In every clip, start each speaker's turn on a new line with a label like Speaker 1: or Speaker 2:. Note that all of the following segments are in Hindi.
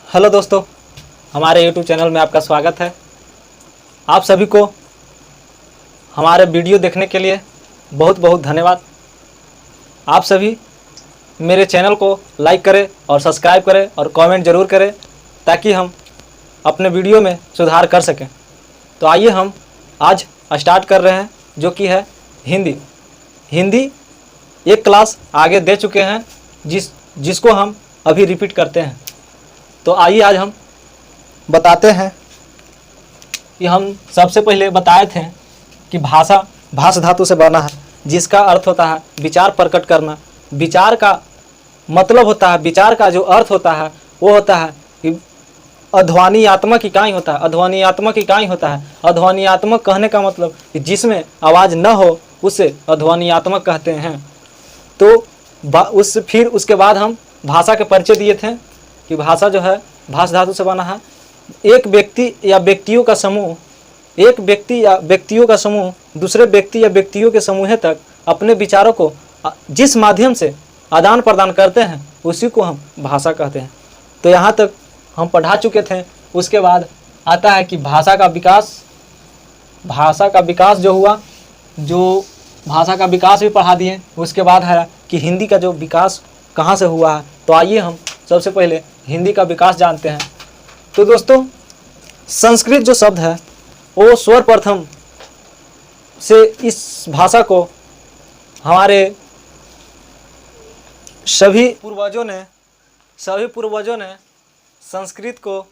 Speaker 1: हेलो दोस्तों, हमारे YouTube चैनल में आपका स्वागत है। आप सभी को हमारे वीडियो देखने के लिए बहुत बहुत धन्यवाद। आप सभी मेरे चैनल को लाइक करें और सब्सक्राइब करें और कमेंट ज़रूर करें ताकि हम अपने वीडियो में सुधार कर सकें। तो आइए हम आज स्टार्ट कर रहे हैं, जो कि है हिंदी एक क्लास आगे दे चुके हैं जिसको हम अभी रिपीट करते हैं। तो आइए आज हम बताते हैं कि हम सबसे पहले बताए थे कि भाषा भाष धातु से बना है, जिसका अर्थ होता है विचार प्रकट करना। विचार का मतलब होता है, विचार का जो अर्थ होता है वो होता है कि अध्वनियात्मक इकाई होता है। अध्वनियात्मक इकाई होता है। अध्वनियात्मक कहने का मतलब कि जिसमें आवाज़ न हो उसे अध्वनियात्मक कहते हैं। तो फिर उसके बाद हम भाषा के परिचय दिए थे कि भाषा जो है भाष धातु से बना है। एक व्यक्ति या व्यक्तियों का समूह, एक व्यक्ति या व्यक्तियों का समूह दूसरे व्यक्ति या व्यक्तियों के समूह तक अपने विचारों को जिस माध्यम से आदान प्रदान करते हैं उसी को हम भाषा कहते हैं। तो यहाँ तक हम पढ़ा चुके थे। उसके बाद आता है कि भाषा का विकास जो हुआ, जो भाषा का विकास भी पढ़ा दिए। उसके बाद है कि हिंदी का जो विकास कहाँ से हुआ है। तो आइए हम सबसे पहले हिंदी का विकास जानते हैं। तो दोस्तों, संस्कृत जो शब्द है वो सर्वप्रथम से इस भाषा को हमारे सभी पूर्वजों ने संस्कृत को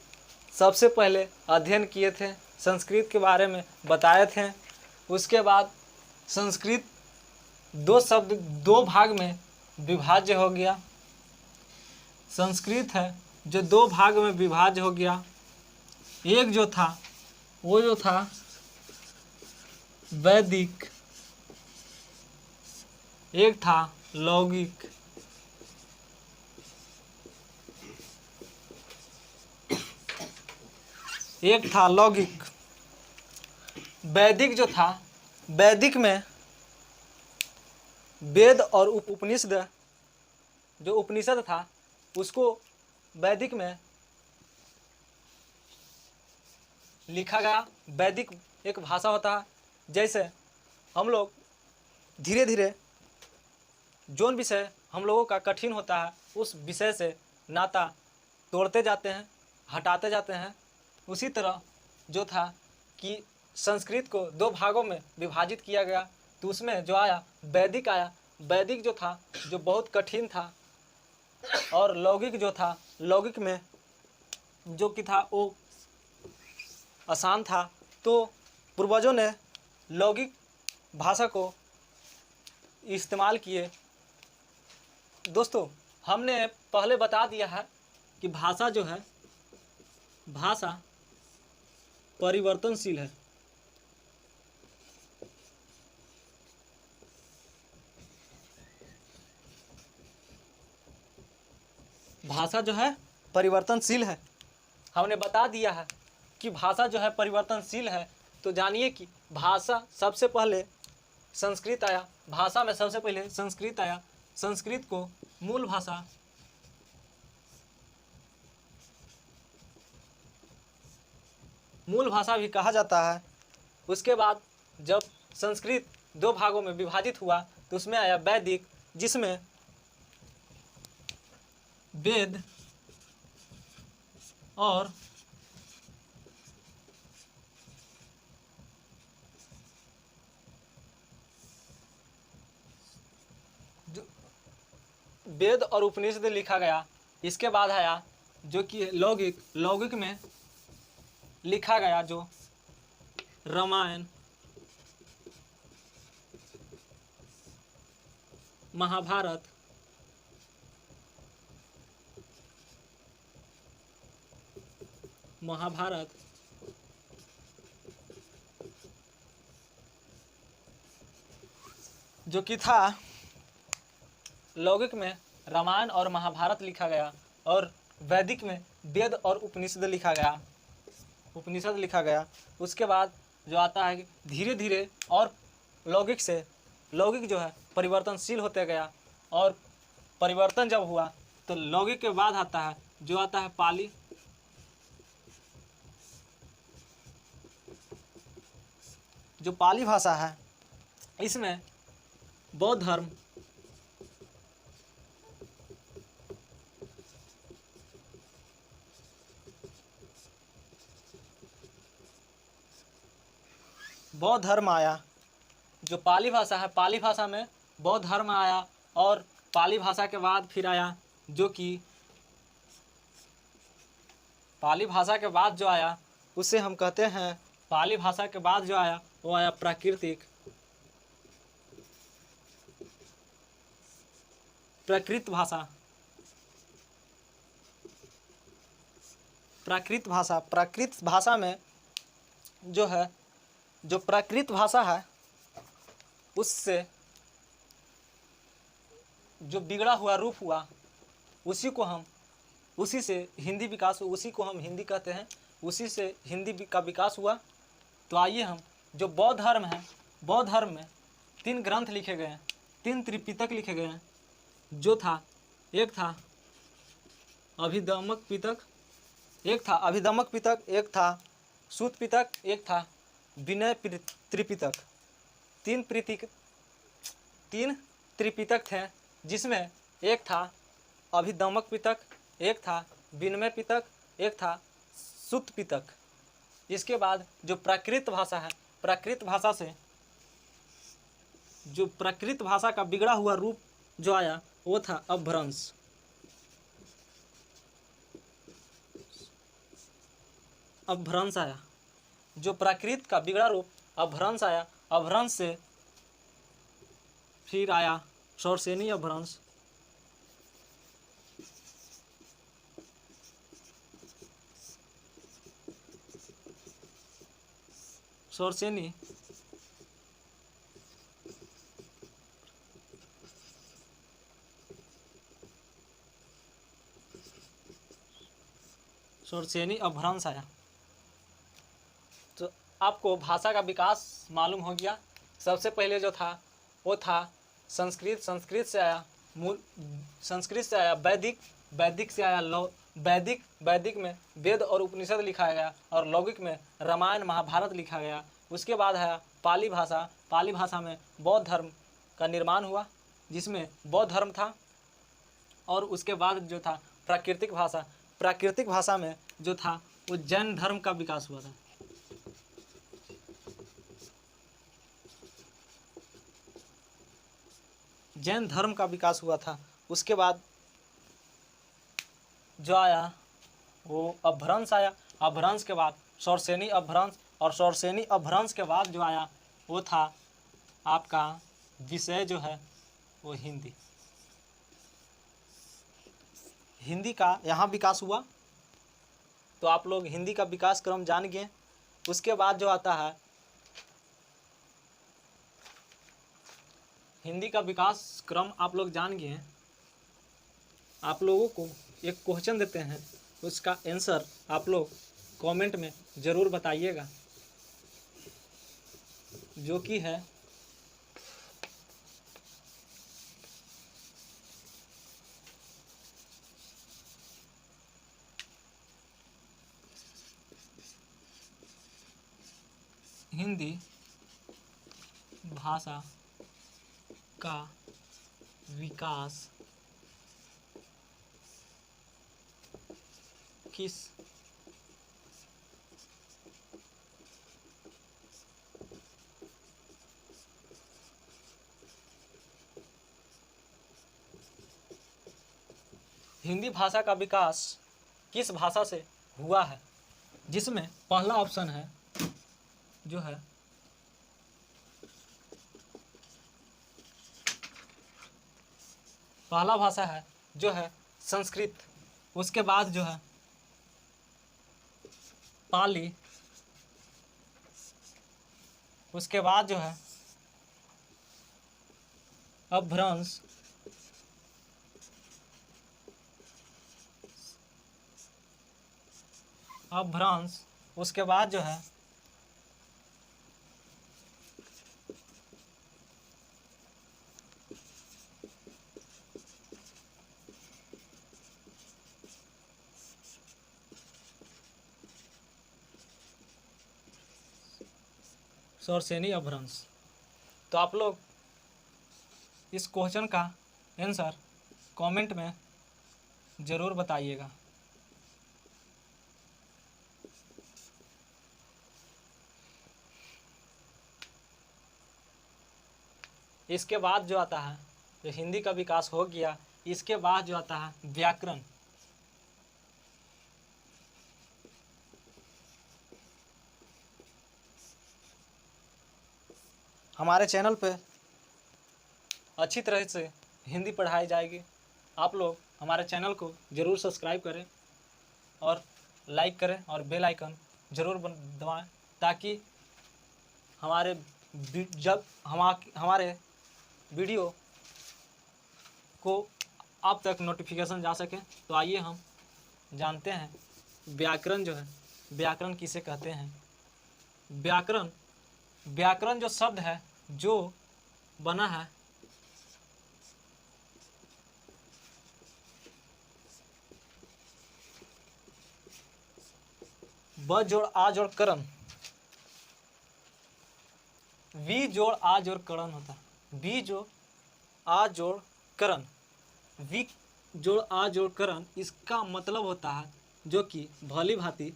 Speaker 1: सबसे पहले अध्ययन किए थे, संस्कृत के बारे में बताए थे। उसके बाद संस्कृत दो भाग में विभाज्य हो गया। संस्कृत है जो दो भाग में विभाज्य हो गया। एक जो था वो जो था वैदिक, एक था लौकिक। वैदिक जो था, वैदिक में वेद और उपनिषद, जो उपनिषद था उसको वैदिक में लिखा गया। वैदिक एक भाषा होता है। जैसे हम लोग धीरे धीरे जो विषय हम लोगों का कठिन होता है उस विषय से नाता तोड़ते जाते हैं, हटाते जाते हैं। उसी तरह जो था कि संस्कृत को दो भागों में विभाजित किया गया। तो उसमें जो आया वैदिक आया। वैदिक जो था जो बहुत कठिन था, और लौकिक जो था, लौकिक में जो कि था वो आसान था। तो पूर्वजों ने लौकिक भाषा को इस्तेमाल किए। दोस्तों, हमने पहले बता दिया है कि भाषा जो है, भाषा परिवर्तनशील है। भाषा जो है परिवर्तनशील है। हमने बता दिया है कि भाषा जो है परिवर्तनशील है। तो जानिए कि भाषा सबसे पहले संस्कृत आया। भाषा में सबसे पहले संस्कृत आया। संस्कृत को मूल भाषा भी कहा जाता है। उसके बाद जब संस्कृत दो भागों में विभाजित हुआ तो उसमें आया वैदिक, जिसमें वेद और उपनिषद लिखा गया। इसके बाद आया जो कि लौकिक। लौकिक में लिखा गया जो रामायण, महाभारत, जो कि था लौकिक में रामायण और महाभारत लिखा गया, और वैदिक में वेद और उपनिषद लिखा गया। उसके बाद जो आता है कि धीरे धीरे और लौकिक जो है परिवर्तनशील होते गया, और परिवर्तन जब हुआ तो लौकिक के बाद आता है जो आता है पाली। जो पाली भाषा है इसमें बौद्ध धर्म, बौद्ध धर्म आया। जो पाली भाषा है, पाली भाषा में बौद्ध धर्म आया और पाली भाषा के बाद फिर आया जो कि पाली भाषा के बाद जो आया उसे हम कहते हैं, पाली भाषा के बाद जो आया वो आया प्राकृत भाषा। प्राकृत भाषा में जो है, जो प्राकृत भाषा है उससे जो बिगड़ा हुआ रूप हुआ उसी से हिंदी विकास हुआ, उसी को हम हिंदी कहते हैं, उसी से हिंदी का विकास हुआ। तो आइए हम, जो बौद्ध धर्म है, बौद्ध धर्म में 3 ग्रंथ लिखे गए हैं, 3 त्रिपिटक लिखे गए हैं, जो था, एक था अभिधम्मक पिटक, एक था सूत पिटक, एक था विनय त्रिपिटक। 3 त्रिपिटक थे, जिसमें एक था अभिधम्मक पिटक, एक था विनय पिटक, एक था सूत पिटक। इसके बाद जो प्राकृत भाषा है, प्राकृत भाषा से जो प्राकृत भाषा का बिगड़ा हुआ रूप जो आया वो था अपभ्रंश। अपभ्रंश आया, जो प्राकृत का बिगड़ा रूप अपभ्रंश आया। अपभ्रंश से फिर आया शौरसेनी अपभ्रंश, शौरसेनी अपभ्रंश आया। तो आपको भाषा का विकास मालूम हो गया। सबसे पहले जो था वो था संस्कृत, संस्कृत से आया वैदिक, वैदिक से आया वैदिक, वैदिक में वेद और उपनिषद लिखा गया और लौकिक में रामायण महाभारत लिखा गया। उसके बाद आया पाली भाषा, पाली भाषा में बौद्ध धर्म का निर्माण हुआ, जिसमें बौद्ध धर्म था। और उसके बाद जो था प्राकृतिक भाषा, प्राकृतिक भाषा में जो था वो जैन धर्म का विकास हुआ था। जैन धर्म का विकास हुआ था। उसके बाद जो आया वो अपभ्रंश आया। अपभ्रंश के बाद शौरसेनी अपभ्रंश, और शौरसेनी अपभ्रंश के बाद जो आया वो था आपका विषय जो है वो हिंदी। हिंदी का यहाँ विकास हुआ। तो आप लोग हिंदी का विकास क्रम जान गए। उसके बाद जो आता है हिंदी का विकास क्रम आप लोग जान गए हैं। आप लोगों को एक क्वेश्चन देते हैं, उसका आंसर आप लोग कमेंट में ज़रूर बताइएगा, जो कि है हिंदी भाषा का विकास किस हिंदी भाषा का विकास किस भाषा से हुआ है, जिसमें पहला ऑप्शन है जो है पहला भाषा है जो है संस्कृत। उसके बाद जो है पाली, उसके बाद जो है अपभ्रंश, उसके बाद जो है सौरसेनी अपभ्रंश। तो आप लोग इस क्वेश्चन का आंसर कमेंट में ज़रूर बताइएगा। इसके बाद जो आता है, जो हिंदी का विकास हो गया, इसके बाद जो आता है व्याकरण। हमारे चैनल पे अच्छी तरह से हिंदी पढ़ाई जाएगी। आप लोग हमारे चैनल को ज़रूर सब्सक्राइब करें और लाइक करें और बेल आइकन ज़रूर दबाएं, ताकि जब हमारे वीडियो को आप तक नोटिफिकेशन जा सके। तो आइए हम जानते हैं व्याकरण जो है, व्याकरण किसे कहते हैं। व्याकरण जो शब्द है जो बना है ब जोड़ आ जोड़ करण, वी जोड़ आ जोड़ करण होता है। वी जोड़ आ जोड़ करण, वी जोड़ आ जोड़ करण, इसका मतलब होता है जो कि भली भांति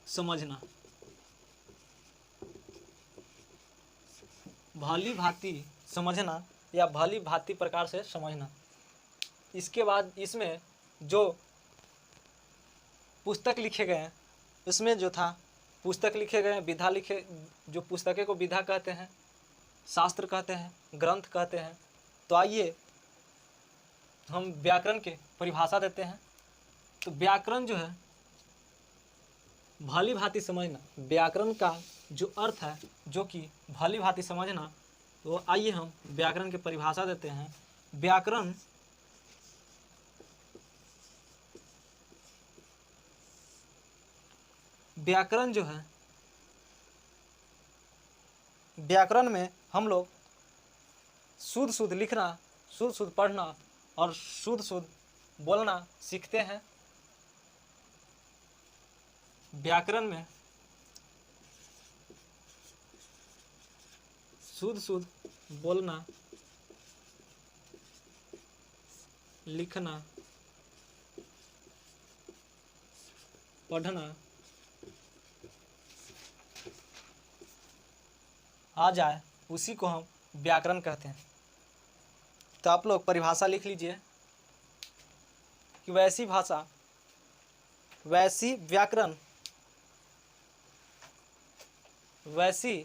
Speaker 1: समझना, भली भांति समझना या भली भांति प्रकार से समझना। इसके बाद इसमें जो पुस्तक लिखे गए हैं, इसमें जो था पुस्तक लिखे गए हैं, विधा लिखे, जो पुस्तकें को विधा कहते हैं, शास्त्र कहते हैं, ग्रंथ कहते हैं। तो आइए हम व्याकरण के परिभाषा देते हैं। तो व्याकरण जो है भली भांति समझना, व्याकरण का जो अर्थ है जो कि भली भांति समझना। तो आइए हम व्याकरण की परिभाषा देते हैं। व्याकरण जो है, व्याकरण में हम लोग शुद्ध शुद्ध लिखना, शुद्ध शुद्ध पढ़ना और शुद्ध शुद्ध बोलना सीखते हैं। व्याकरण में शुद्ध शुद्ध बोलना, लिखना, पढ़ना आ जाए, उसी को हम व्याकरण कहते हैं। तो आप लोग परिभाषा लिख लीजिए कि वैसी भाषा, वैसी व्याकरण, वैसी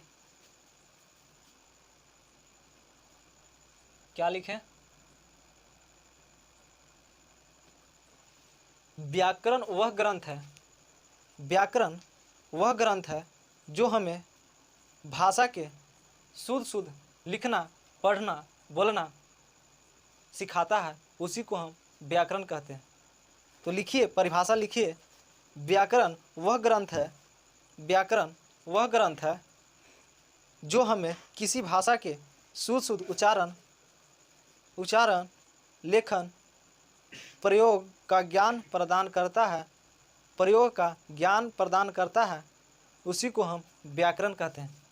Speaker 1: क्या लिखें, व्याकरण वह ग्रंथ है, व्याकरण वह ग्रंथ है जो हमें भाषा के शुद्ध शुद्ध लिखना, पढ़ना, बोलना सिखाता है, उसी को हम व्याकरण कहते हैं। तो लिखिए, परिभाषा लिखिए, व्याकरण वह ग्रंथ है, व्याकरण वह ग्रंथ है जो हमें किसी भाषा के शुद्ध शुद्ध उच्चारण, लेखन, प्रयोग का ज्ञान प्रदान करता है, प्रयोग का ज्ञान प्रदान करता है, उसी को हम व्याकरण कहते हैं।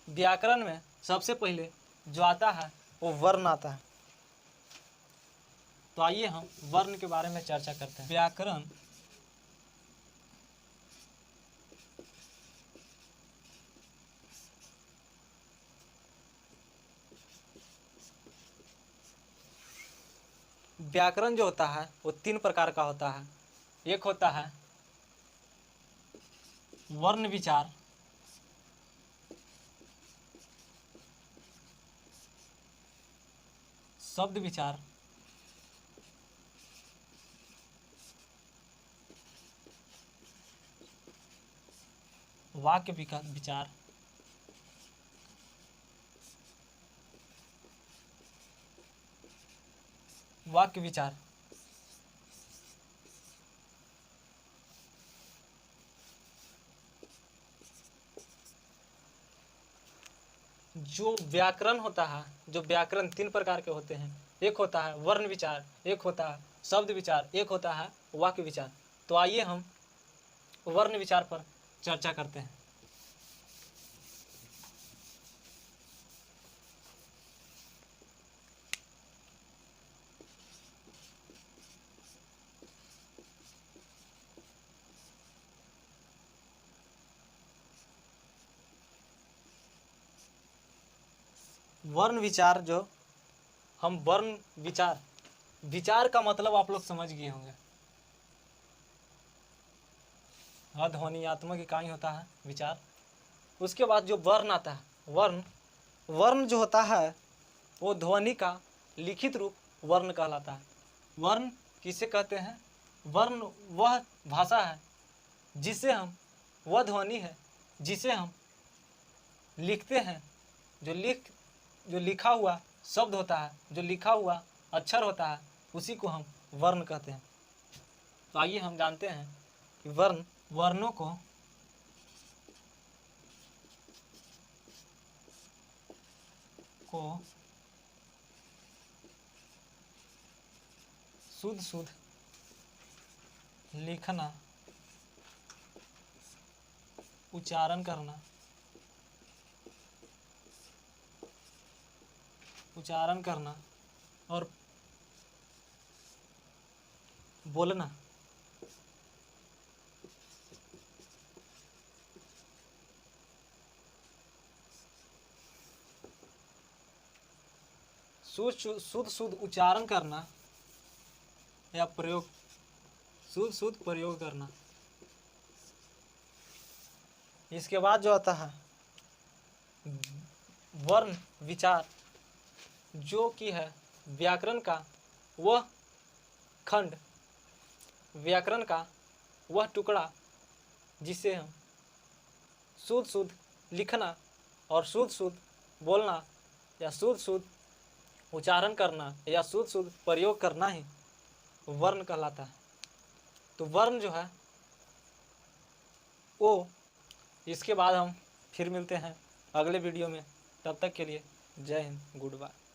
Speaker 1: व्याकरण में सबसे पहले जो आता है वो वर्ण आता है। तो आइए हम वर्ण के बारे में चर्चा करते हैं। व्याकरण व्याकरण जो होता है वो 3 प्रकार का होता है। एक होता है वर्ण विचार, शब्द विचार, वाक्य विचार, वाक्य विचार। जो व्याकरण होता है, जो व्याकरण 3 प्रकार के होते हैं। एक होता है वर्ण विचार, एक होता है शब्द विचार, एक होता है वाक्य विचार। तो आइए हम वर्ण विचार पर चर्चा करते हैं। वर्ण विचार, जो हम वर्ण विचार, विचार का मतलब आप लोग समझ गए होंगे। अध्वनियात्मक इकाई होता है विचार। उसके बाद जो वर्ण आता है, वर्ण जो होता है वो ध्वनि का लिखित रूप वर्ण कहलाता है। वर्ण किसे कहते हैं? वर्ण वह भाषा है जिसे हम, वह ध्वनि है जिसे हम लिखते हैं। जो लिखा हुआ शब्द होता है, जो लिखा हुआ अक्षर होता है, उसी को हम वर्ण कहते हैं। तो आइए हम जानते हैं कि वर्णों को शुद्ध लिखना, उच्चारण करना और बोलना शुद्ध उच्चारण करना या शुद्ध प्रयोग करना। इसके बाद जो आता है वर्ण विचार, जो कि है व्याकरण का वह खंड, व्याकरण का वह टुकड़ा जिसे हम शुद्ध लिखना और शुद्ध बोलना या शुद्ध उच्चारण करना या शुद्ध प्रयोग करना ही वर्ण कहलाता है। तो वर्ण जो है वो, इसके बाद हम फिर मिलते हैं अगले वीडियो में। तब तक के लिए जय हिंद, गुड बाय।